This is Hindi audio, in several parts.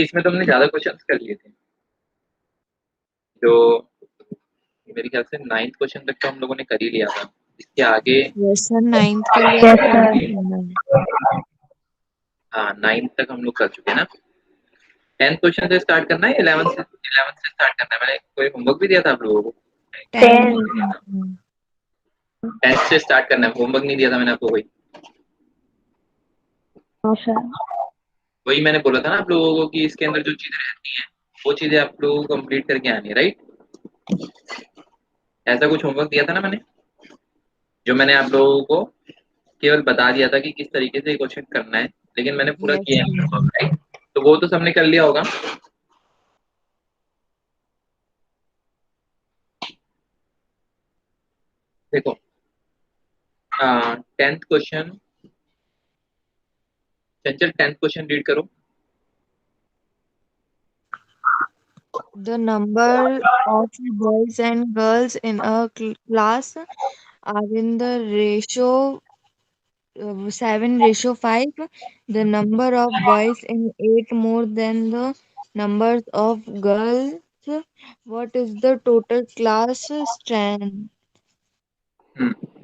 कि इसमें तो हमने ज्यादा क्वेश्चन कर लिए थे। जो मेरे ख्याल से 9th क्वेश्चन तक तो हम लोगों ने कर ही लिया था। इसके आगे यस सर, 9th का ही अभी कंप्लीट करना है। हाँ 9th तक हम लोग कर चुके हैं ना। 10th क्वेश्चन से स्टार्ट करना है, 11th से स्टार्ट करना है। मैंने कोई होमवर्क भी दिया था आप लोगों को? 10 10th से स्टार्ट करना है, होमवर्क नहीं दिया था मैंने आपको कोई? वही मैंने बोला था ना आप लोगों को कि इसके अंदर जो चीजें रहती हैं वो चीजें आप लोगों को कंप्लीट करके आनी है, राइट? ऐसा कुछ होमवर्क दिया था ना मैंने, जो मैंने आप लोगों को केवल बता दिया था कि किस तरीके से क्वेश्चन करना है, लेकिन मैंने पूरा यस किया सर। नहीं, राइट? तो वो तो सबने कर लिया होगा। देखो 10th क्वेश्चन, चंचल 10th क्वेश्चन रीड करो। The number of boys and girls in a class are in the ratio 7:5. The number of boys in 8 more than the numbers of girls. What is the total class strength?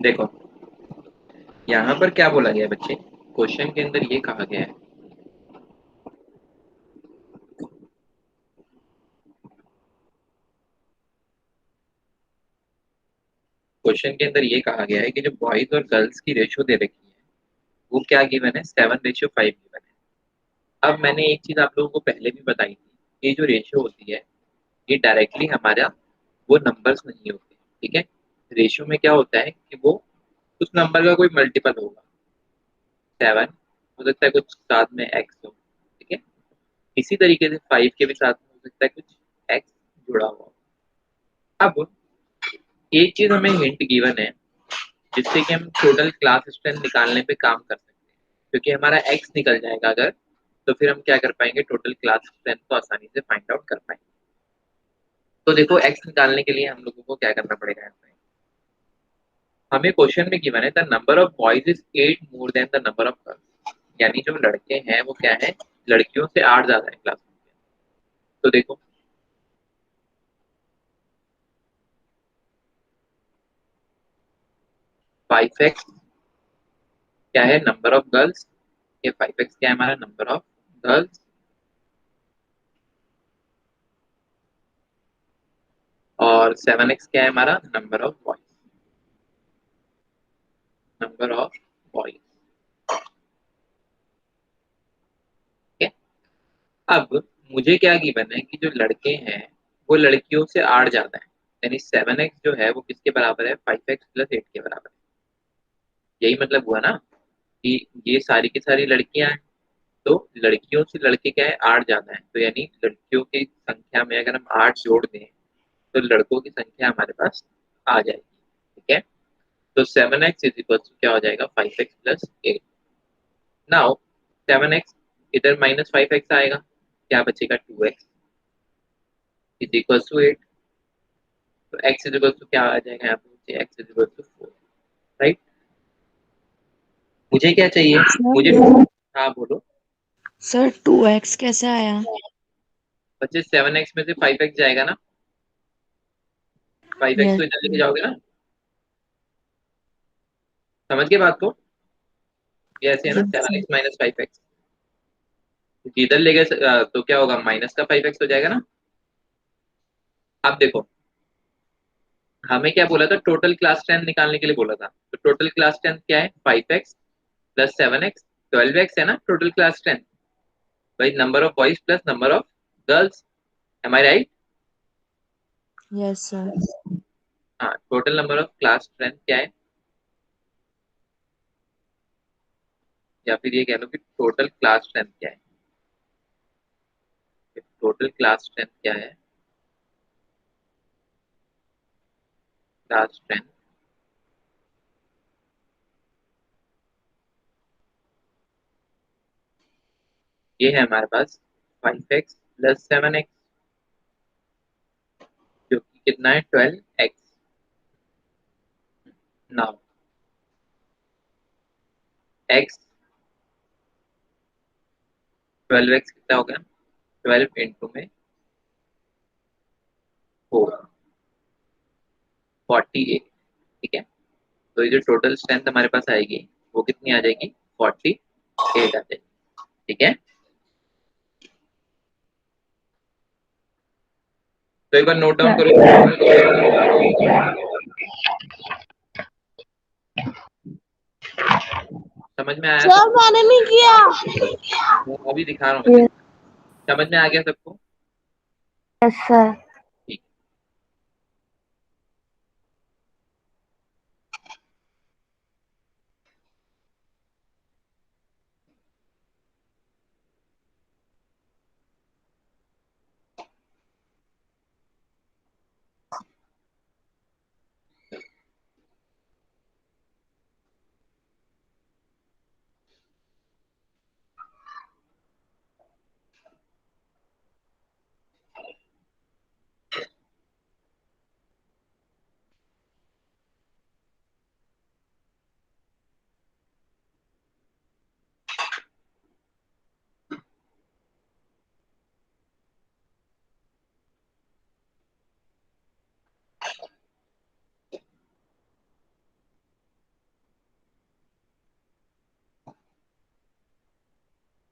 देखो यहाँ पर क्या बोला गया है बच्चे, क्वेश्चन के अंदर ये कहा गया है, क्वेश्चन के अंदर ये कहा गया है कि जो बॉयज और गर्ल्स की रेशियो दे रखी है वो क्या गिवन है, 7:5 गिवन है। अब मैंने एक चीज आप लोगों को पहले भी बताई थी, ये जो रेशियो होती है ये डायरेक्टली हमारा वो नंबर्स नहीं होते, ठीक है? रेशियो में क्या होता है कि वो उस नंबर का कोई मल्टीपल होगा। 7 हो सकता है कुछ साथ में एक्स हो, ठीक है? इसी तरीके से 5 के भी साथ में हो सकता है कुछ एक्स जुड़ा हुआ हो। अब एक चीज हमें हिंट गिवन है जिससे कि हम टोटल क्लास स्ट्रेंथ निकालने पे काम कर सकते हैं, क्योंकि हमारा एक्स निकल जाएगा अगर, तो फिर हम क्या कर पाएंगे, टोटल क्लास स्ट्रेंथ को आसानी से फाइंड आउट कर पाएंगे। तो देखो एक्स निकालने के लिए हम लोगों को क्या करना पड़ेगा यहाँ पे, हमें क्वेश्चन में गिवन है the number of boys is 8 more than the number of girls, यानी जो लड़के हैं वो क्या है, लड़कियों से 8 ज्यादा है क्लास में। तो देखो 5x क्या है, नंबर ऑफ गर्ल्स, ये 5x क्या है, हमारा नंबर ऑफ गर्ल्स, और 7x क्या है, हमारा number of boys, number of boys, ठीक है? अब मुझे क्या गिवन है कि जो लड़के हैं वो लड़कियों से 8 ज्यादा है, यानी 7x जो है वो किसके बराबर है, 5x प्लस 8 के बराबर है। यही मतलब हुआ ना कि ये सारी की सारी लड़कियां हैं, तो लड़कियों से लड़के क्या है, 8 ज्यादा है, तो यानी लड़कियों की संख्या में अगर हम 8 जोड़ दें तो लड़कों की संख्या हमारे पास आ जाएगी, ठीक है? तो 7x इज इक्वल टू क्या हो जाएगा, 5x प्लस 8। नाउ 7x इधर माइनस 5x आएगा, क्या बचेगा, 2x इज इक्वल टू 8। तो x इज इक्वल टू क्या आ जाएगा यहाँ पे, x is equal to 4, right? मुझे क्या चाहिए, मुझे, सर, हाँ बोलो। 2x कैसे आया? बच्चे 7x में से 5x जाएगा ना, 5x यस को इधर लेके जाओगे ना, समझ के बात को? ये ऐसे है ना, यस 7x माइनस 5x, इधर ले गए तो क्या होगा, माइनस का 5x हो जाएगा ना। अब देखो हमें क्या बोला था, टोटल क्लास स्ट्रेंथ निकालने के लिए बोला था, तो टोटल क्लास स्ट्रेंथ क्या है, 5x प्लस 7x, 12x है ना टोटल क्लास स्ट्रेंथ, भाई number of boys plus number of girls, am I right? Yes sir. हाँ, total number of class strength क्या है, या फिर ये कह लो कि टोटल क्लास स्ट्रेंथ क्या है, टोटल क्लास स्ट्रेंथ क्या है, क्लास स्ट्रेंथ ये है हमारे पास 5x प्लस 7x, जो कि कितना है, 12x। नाउ x, 12x कितना हो गया, 12 इंटू में 4, 48। ठीक है, तो ये जो टोटल स्ट्रेंथ हमारे पास आएगी वो कितनी आ जाएगी, 48 आ जाएगी। ठीक है, तो एक बार नोट डाउन करो। समझ में आया सर मैंने नहीं किया। अभी दिखा रहा हूँ मैं, समझ में आ गया सबको? Yes sir. ठीक।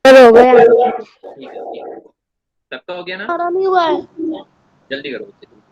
सर हो गया। ठीक है, ठीक है, सबका हो गया ना? हमारा नहीं हुआ है। जल्दी करो बच्चे, जल्दी करो।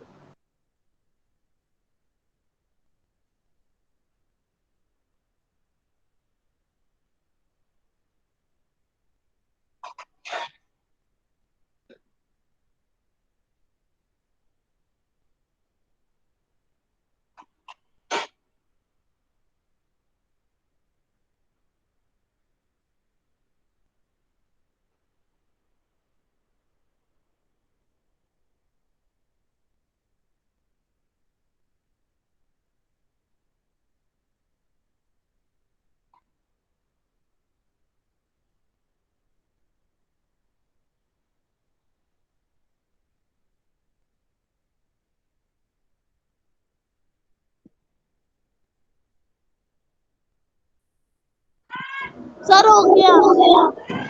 सर हो गया।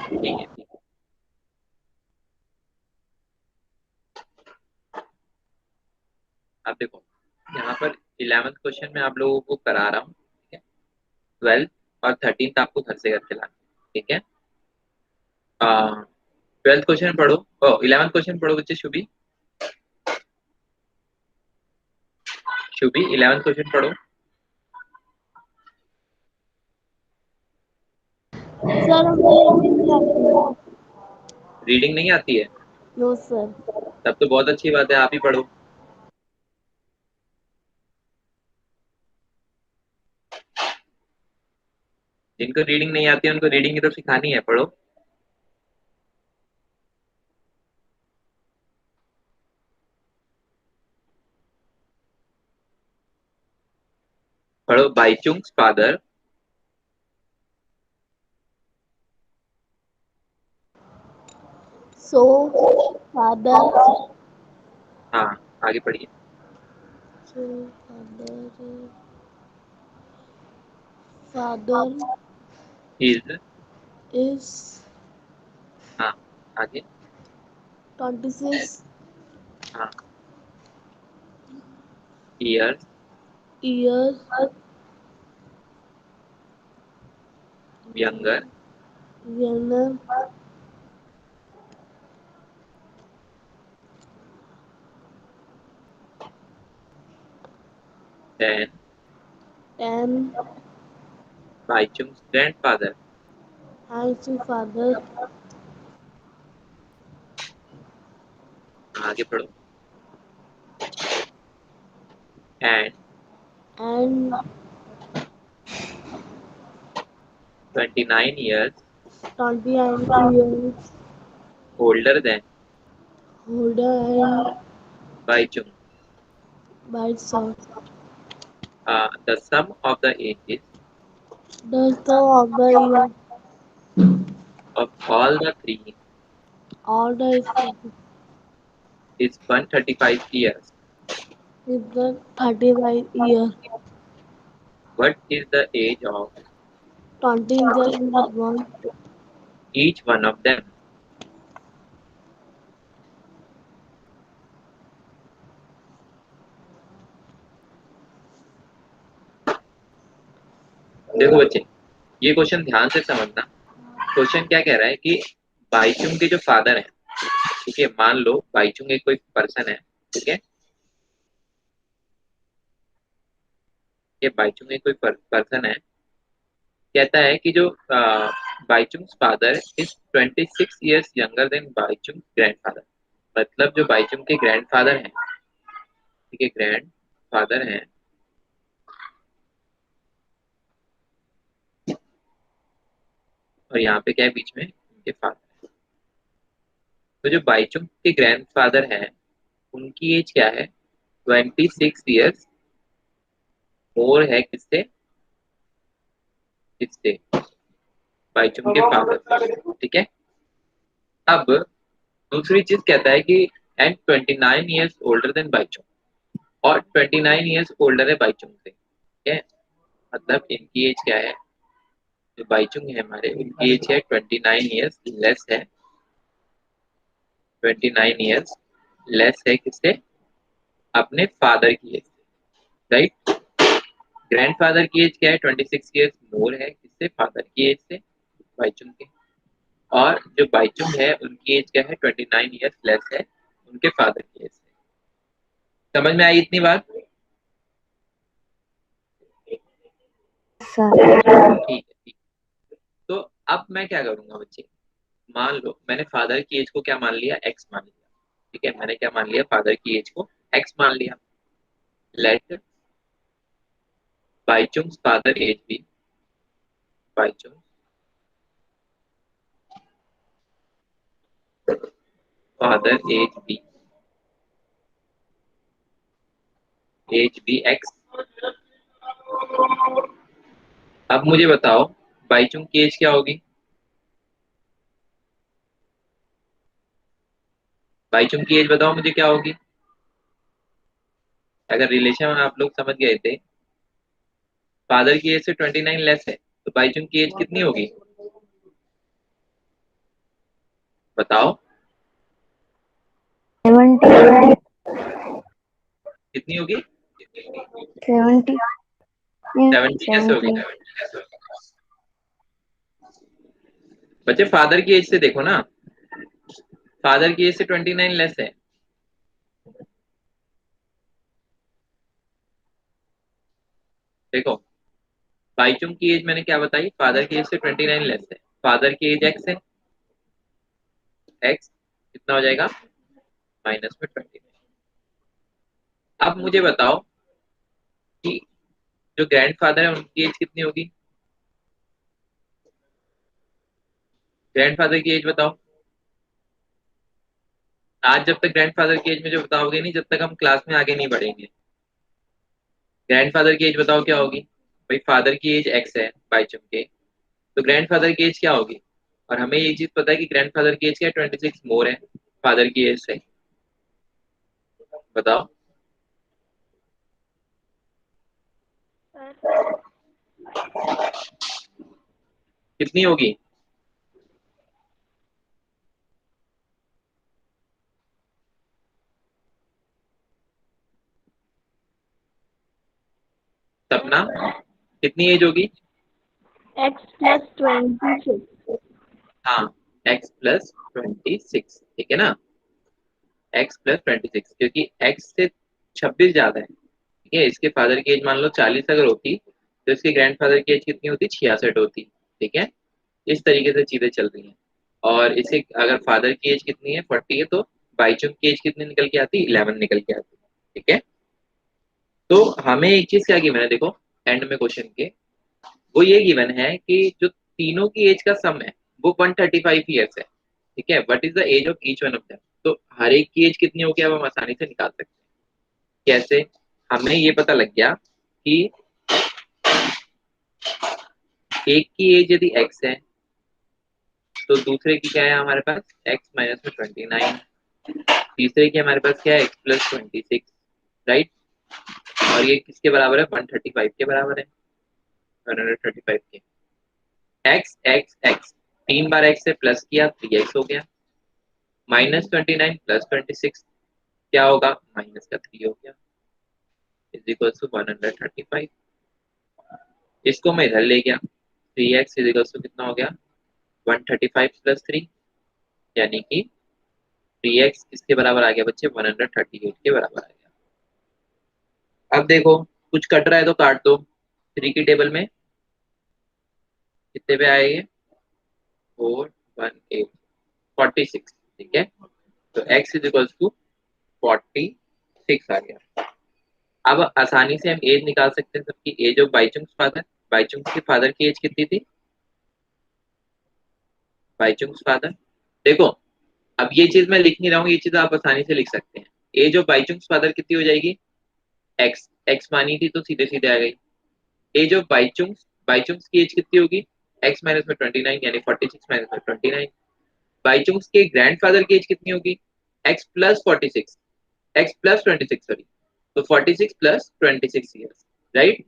ठीक है, ठीक है। अब देखो, यहाँ पर 11th क्वेश्चन में आप लोगों को करा रहा हूँ। ठीक है, 12th और 13th आपको घर से करके लाना। ठीक है, 12th क्वेश्चन पढ़ो, 11th क्वेश्चन पढ़ो बच्चे। शुभी, शुभी 11th क्वेश्चन पढ़ो। सर हमको रीडिंग नहीं आती। रीडिंग नहीं आती है? No sir. तब तो बहुत अच्छी बात है, आप ही पढ़ो। जिनको रीडिंग नहीं आती है उनको रीडिंग की तो सिखानी है, पढ़ो। पढ़ो, बाईचुंग्स फादर। So father. हाँ, आगे पढ़िए। So father. Father is, is हाँ, आगे। 26 हाँ, years years younger younger than than Bhaichung's grandfather. his father आगे पढ़ो। And and 29 years 29 years older than older and Bhaichung. by son. The sum of the ages The sum of the year of all the three all the is 135 years. is the 35 year. What is the age of 20 is the one. each one of them? देखो बच्चे, ये क्वेश्चन ध्यान से समझना। क्वेश्चन क्या कह रहा है कि बाईचुंग के जो फादर हैं, ठीक है, मान लो बाईचुंग एक कोई पर्सन है, ठीक है, ये बाईचुंग एक कोई पर्सन है, कहता है कि जो Baichung father is 26 years younger than Baichung grandfather. मतलब जो बाईचुंग के ग्रैंडफादर हैं, ठीक है, ग्रैंडफादर हैं, और यहाँ पे क्या है बीच में उनके फादर। तो जो बाईचुंग के ग्रैंडफादर हैं उनकी एज क्या है, 26 years मोर है किससे, किससे, बाईचुंग के फादर, ठीक है। अब दूसरी चीज कहता है कि and 29 years older than Baichung, और 29 years ओल्डर है बाईचुंग से, ठीक है। मतलब इनकी एज क्या है, जो बाईचुंग है हमारे, उनकी एज है 29 years लेस है, 29 years लेस है किससे, अपने फादर की एज, राइट। ग्रैंडफादर की एज क्या है, 26 years मोर है किससे, फादर की एज से, बाईचुंग के। और जो बाईचुंग है उनकी एज क्या है, 29 years लेस है उनके फादर की एज से। समझ में आई इतनी बात? ठीक है। तो अब मैं क्या करूंगा बच्चे, मान लो मैंने फादर की एज को क्या मान लिया, एक्स मान लिया, ठीक है, मैंने क्या मान लिया, फादर की एज को एक्स मान लिया। लेट बाईचुंग्स फादर एज भी, बाईचुंग फादर एज भी एक्स। अब मुझे बताओ बाईचुंग की एज क्या होगी, बाईचुंग की एज बताओ मुझे क्या होगी। अगर रिलेशन में आप लोग समझ गए थे, फादर की एज से 29 लेस है, तो बाईचुंग की एज कितनी होगी, बताओ 70 कितनी होगी, 70 70 कैसे होगी। 70 बच्चे फादर की एज से देखो ना, फादर की एज से 29 लेस है, देखो बाईचुंग की एज मैंने क्या बताई, फादर की एज से 29 लेस है, फादर की एज एक्स है, एक्स कितना हो जाएगा, माइनस में 29। अब मुझे बताओ कि जो ग्रैंडफादर है उनकी एज कितनी होगी, ग्रैंडफादर की एज बताओ। आज जब तक ग्रैंडफादर की एज मुझे बताओगे नहीं, जब तक हम क्लास में आगे नहीं बढ़ेंगे। ग्रैंडफादर की एज बताओ क्या होगी, भाई फादर की एज एक्स है बाईचुंग के, तो ग्रैंडफादर की एज क्या होगी। और हमें ये चीज पता है कि ग्रैंडफादर की एज क्या है, 26 मोर है फादर की एज से, बताओ कितनी होगी। सपना कितनी एज होगी, X plus 26. हाँ x+26, ठीक है ना, x+26, क्योंकि x से 26 ज्यादा है, ठीक है। इसके फादर की एज मान लो 40 अगर होती, तो इसके ग्रैंडफादर की एज कितनी होती, 66 होती, ठीक है। इस तरीके से चीजें चल रही हैं। और इसे अगर फादर की एज कितनी है, 40 है, तो बाईचुंग की एज कितनी निकल के आती, 11 निकल के आती, ठीक है। तो हमें एक चीज क्या गिवन है, देखो एंड में क्वेश्चन के, वो ये गिवन है कि जो तीनों की एज का सम है वो 135 years है, ठीक है। What is the age of each one of them, तो हर एक की एज कितनी होगी अब हम आसानी से निकाल सकते हैं। कैसे, हमें ये पता लग गया कि एक की एज यदि एक्स है, तो दूसरे की क्या है हमारे पास, x-29, तीसरे की हमारे पास क्या है, x+26, राइट। और ये किसके बराबर है, 135 के बराबर है, 135 के। एक्स एक्स एक्स, 3 बार एक्स से प्लस किया 3x हो गया, -29 + 26 क्या होगा, -3 हो गया, इज इक्वल टू 135। इसको मैं इधर ले गया, 3x इजिकल्स टू कितना हो गया 135 प्लस 3, यानी कि 3x किसके बराबर आ गया बच्चे 138 के बराबर आ गया। अब देखो कुछ कट रहा है तो काट दो, 3 की टेबल में कितने पे आएंगे 418 46, ठीक है। तो x इजिकल्स टू 46 आ गया। अब आसानी से हम एज निकाल सकते हैं सबकी, एज ऑफ बाईचुंग्स फादर, बाईचुंग्स के फादर की एज कितनी थी, बाईचुंग्स फादर, देखो अब ये चीज मैं लिख नहीं रहा हूँ, ये चीज आप आसानी से लिख सकते हैं। एज ऑफ बाईचुंग्स फादर कितनी हो जाएगी, एक्स, एक्स मानी थी तो सीधे सीधे आ गई। एज ऑफ बाईचुंग्स, बाईचुंग्स की एज कितनी होगी, एक्स माइनस में 29 यानी 46 माइनस में 29। बाईचुंग्स के ग्रैंडफादर की एज कितनी होगी, x plus 46, x plus 26 sorry, तो 46 प्लस 26 ईयर्स, राइट।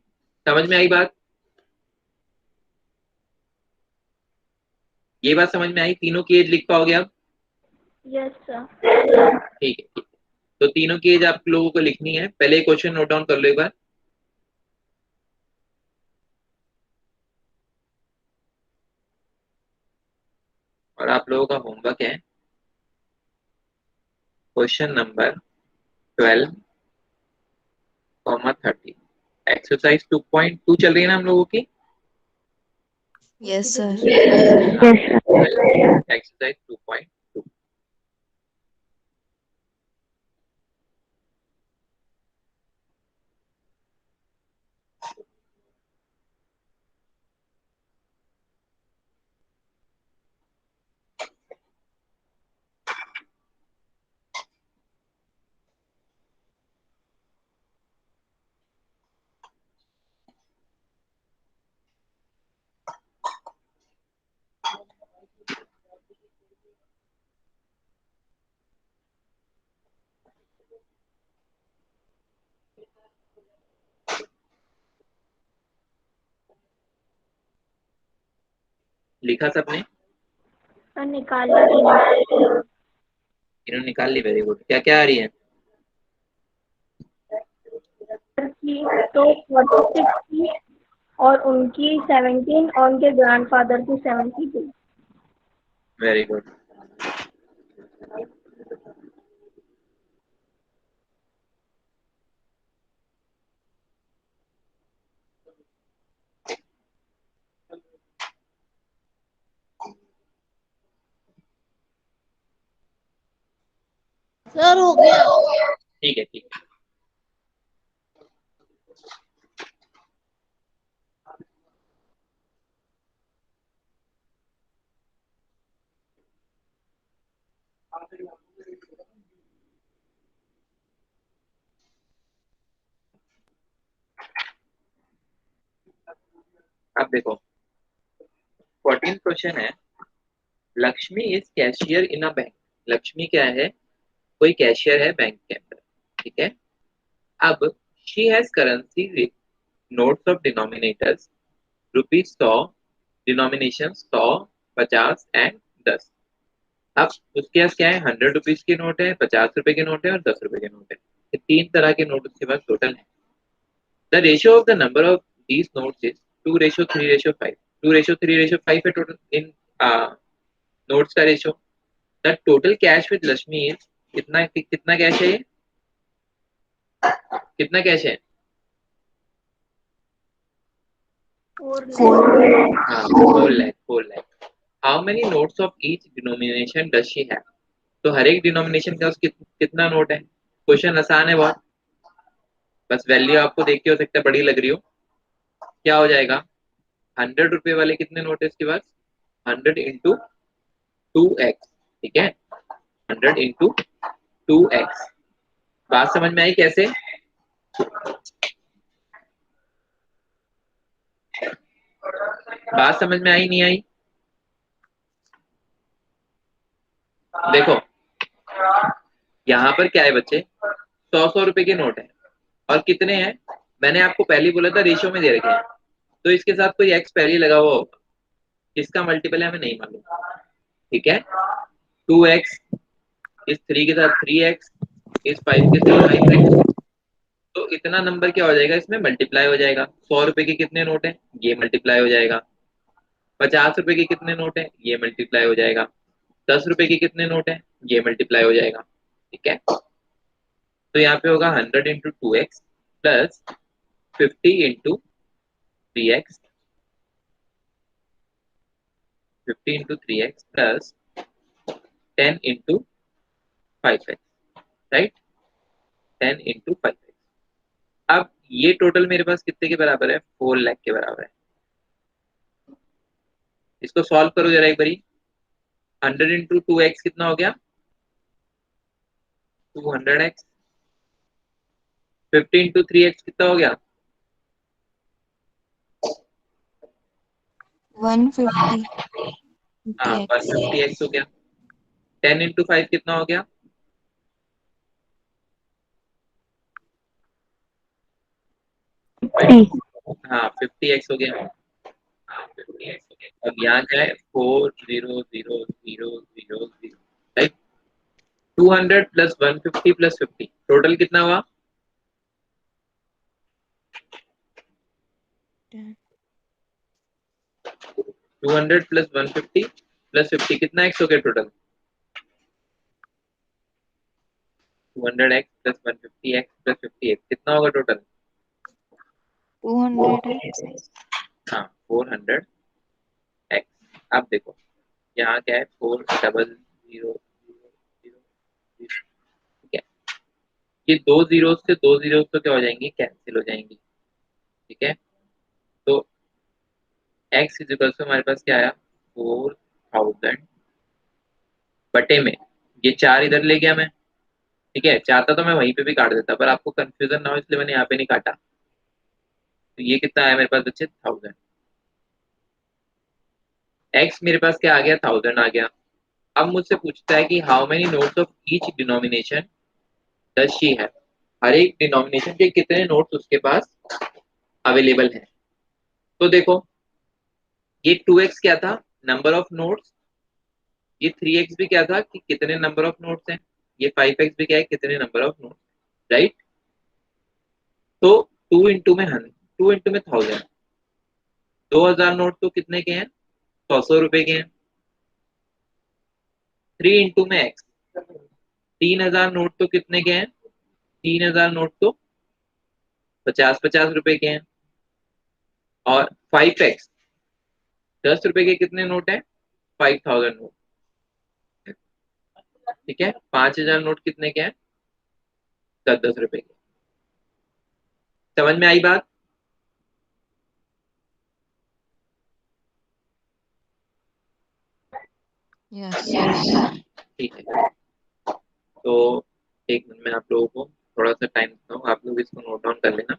समझ में आई बात, ये बात समझ में आई, तीनों की एज लिख पाओगे आप, यस सर। ठीक है। तो तीनों की एज आप लोगों को लिखनी है, पहले क्वेश्चन नोट डाउन कर लो एक बार। और आप लोगों का होमवर्क है क्वेश्चन नंबर 12, 30, एक्सरसाइज 2.2 चल रही है ना हम लोगों की, यस सर। एक्सरसाइज 2.2। लिखा सबने, सर निकाल लीजिए। इन्होंने निकाल ली, वेरी गुड। क्या क्या आ रही है, की तो 46 की, और उनकी 17, और उनके ग्रैंडफादर की 72। Very good. सर हो गया। ठीक है, ठीक है। अब देखो 14 क्वेश्चन है, Lakshmi is cashier in a bank. Lakshmi क्या है, कोई कैशियर है बैंक के अंदर, ठीक है। अब she has currency notes of denominators ₹100, denomination 100, 50 and 10। अब उसके पास क्या है, ₹100 के नोट है, ₹50 के नोट है और ₹10 के नोट है, ये तीन तरह के नोट उसके पास टोटल है। The ratio of the number of these notes is 2:3:5। 2:3:5 है टोटल इन नोट्स का ratio. The total cash with Lakshmi is, कितना कितना कैश है ये, कितना कैश है, 4 हाँ 4 lakh, 4 lakh. How many notes of each denomination does she have, तो हर एक डिनोमिनेशन का कितना नोट है। क्वेश्चन आसान है बहुत, बस वैल्यू आपको देख के हो सकता है बड़ी लग रही हो। क्या हो जाएगा, ₹100 वाले कितने नोट है इसके पास, 100 × 2x, ठीक है, 100 × 2x। बात समझ में आई कैसे, बात समझ में आई नहीं आई, देखो यहाँ पर क्या है बच्चे, 100 के नोट है, और कितने हैं, मैंने आपको पहले ही बोला था रेशियो में दे रखे हैं, तो इसके साथ कोई एक्स पहले ही लगा हुआ होगा, किसका मल्टीपल है हमें नहीं मालूम, ठीक है। 2x इस 3 के साथ 3x, इस 5 के साथ 5x, तो इतना नंबर क्या हो जाएगा, इसमें मल्टीप्लाई हो जाएगा। 100 रुपए के कितने नोट हैं, ये मल्टीप्लाई हो जाएगा। 50 रुपए के कितने नोट हैं, ये मल्टीप्लाई हो जाएगा। 10 रुपए के कितने नोट हैं, ये मल्टीप्लाई हो जाएगा। ठीक है, तो यहाँ पे होगा 100 × 2x plus 50 × 3x, 50 × 3x plus 10 × 5x, right, 10 × 5x। अब ये टोटल मेरे पास कितने के बराबर है, 4 लाख के बराबर है। इसको सॉल्व करो जरा एक बारी। 100 × 2x कितना हो गया, 200x। 50 × 3x कितना हो गया, 150 हाँ x 150x हो गया। 10 × 5 कितना हो गया, 50। हाँ 50x हो गया। अब यहाँ क्या है, 4000000, राइट। 200 प्लस 150 प्लस 50 टोटल कितना हुआ, 200 प्लस 150 प्लस 50 कितना एक्स हो गया total, 200x plus 150x plus 50x कितना होगा टोटल, 200x। हाँ 400x। अब देखो यहाँ क्या है, 40000, ठीक है। ये दो जीरो से दो जीरो तो क्या हो जाएंगी, कैंसिल हो जाएंगी। ठीक है, तो x इजिकल से हमारे पास क्या आया, 4000 बटे में ये 4 इधर ले गया मैं। ठीक है, चाहता तो मैं वहीं पे भी काट देता, पर आपको कंफ्यूजन ना हो इसलिए मैंने यहाँ पे नहीं काटा। तो ये कितना आया मेरे पास बच्चे, 1000। x मेरे पास क्या आ गया, 1000 आ गया। अब मुझसे पूछता है कि how many notes of each denomination does she have, हर एक डिनोमिनेशन के कितने नोट्स उसके पास अवेलेबल हैं। तो देखो ये 2x क्या था, नंबर ऑफ नोट्स, ये 3x भी क्या था कि कितने नंबर ऑफ नोट्स हैं, ये 5x भी क्या है, कितने नंबर ऑफ नोट्स, राइट। तो 2 इंटू में 1000, 2000 नोट तो कितने के हैं, 100 रुपए के हैं। 3 इंटू में x, 3000 नोट तो कितने के हैं, 3000 नोट तो 50-50 रुपए के हैं। और 5x, 10 रुपए के कितने नोट हैं, 5000 नोट। ठीक है, 5000 नोट कितने के हैं, 10-10 रुपए के। समझ में आई बात। यस। ठीक है, तो एक मिनट में आप लोगों को थोड़ा सा टाइम देता हूँ, आप लोग इसको नोट डाउन कर लेना।